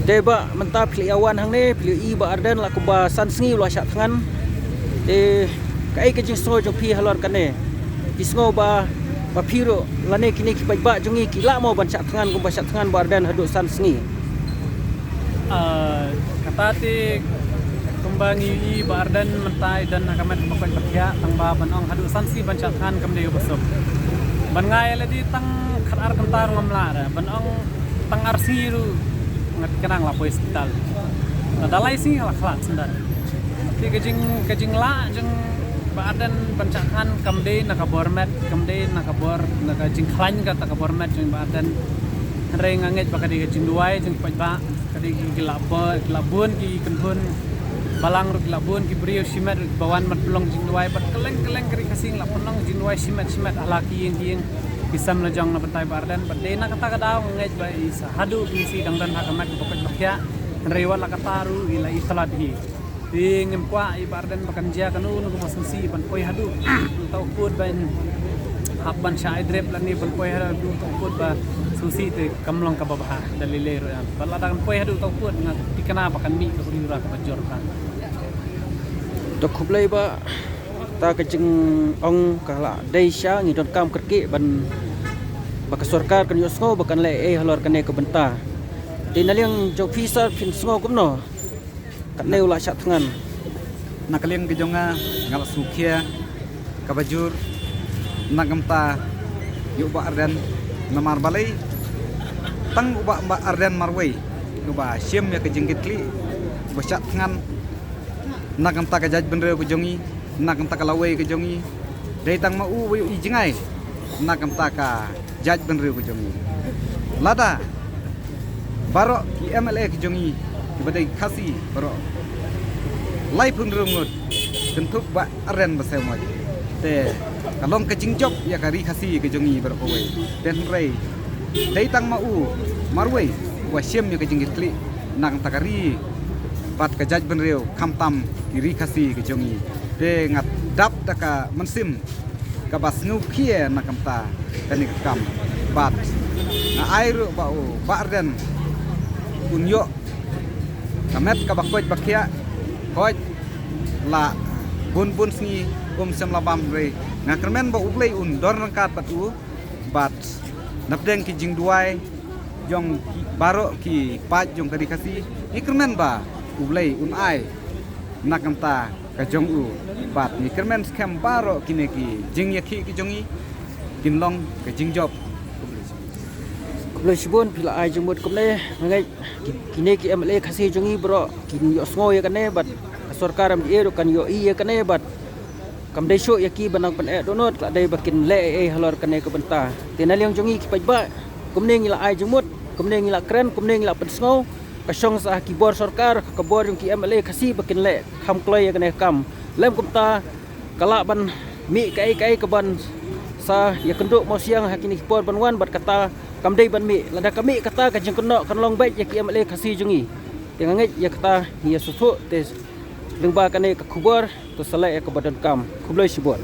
Teba mentah pilih awan hang ni pilih I ba ardan la ku ba san sngi la syak tangan kai ke jing so jong pi halor kan ne pisngo ba piro lane kini ki ba jongi ki la mo ban syak tangan ku ba syak tangan ba ardan hadu san sngi kata ti kumbangi I ba ardan mentai dan akamat makan bakya tang ba banong hadu san si ban syak tangan kam de besok ban ngai la di tang khatar kentar ngamla ra banong tang arsi ru ngat kenang la hospital dalai sing la khlat sendan ti kajing la jeng badan pencakan kamde na kabormet kamde na kabor na kajing klan ka ta kabormet jeng badan re nganget bakadi kajing duai jeng pajba kadi gilabun ki kenbun balang ru gilabun ki brio simet bawan mat pelong jeng duai bat keleng kari kasing la pelong jeng duai simet alaki yang Kisam lejong na bentai bardan berde na kata kadao ngej ba isa hadu bisi dangdan hakamat pokok bakya rewa la kataru ila isalat hi ngem kwa I bardan bakanja kanu nu masusi ban poi hadu tau put ban habban syai drep lani ban poi hadu tau put ba susi te kamlong ka babah dalile ro bala dan poi hadu tau put ngat dikana bakan mi ka buri ra ka bajor ka to khublai ba ta kajing ong kala deisha ngi don kam kerki ban baka sarkar kan yosngo bakan le halor kan ne ke benta tinaliang jok visa fin sngo kumno kan ne ula syak tangan nakaliang gejonga ngal sukia kabajur nagamta yuba ardan namar balai tang uba ardan marwei uba syem ya kejengkitli uba syak tangan nagamta kajaj benre bujongi nakam taka lawai ke jongi dai tang mau I jingai nakam taka jaj benriu ke jongi lada baro ki MLA ke jongi ibadai khasi baro lai pun rungut kentuk ba aren basai mo te kalong ke jingjok ya kari khasi ke jongi baro koi ten rei dai tang mau marwei wa syem ya ke jingitli nakam takari pat ke jaj benriu kamtam iri khasi ke jongi de ngat dap taka mensim kabas ngukie nakamta kani kam bat na airu bau barden unyo kamet kabakoj bakya koj la bun sni sem labam re ngakermen ba ublei dor rangkat batu bat napdeng ki jing duai jong baro ki pat jong kadi kasi ikermen ba ublei ai nakamta kajong u bat ni kermen skam baro kineki jing yakhi ki jongi kinlong ke jingjob kublai sibon pila ai jengmut kublai ngai kineki MLA khasi jongi bro kin yosngo ya kane bat sarkar am ero kan yo I ya kane bat kam dai sho yaki banang pan donot la dai bakin le halor kane ke benta tinaliang jongi ki pajba kumne ngila ai jengmut kumne ngila kren kumne ngila pensngo kasong sa kibor sarkar kabor yung ki MLA kasi bakin le kham kloi kan kam lem kumta kala ban mi kai keban sa ya kenduk mo siang hakini kibor banwan bat kata kamdei ban mi lada kami kata kajeng kenok kan long baik ya ki MLA kasi jungi tenganget ya kata ya susu tes lengba kan ke kubor to salai ke badan kam kublai sibon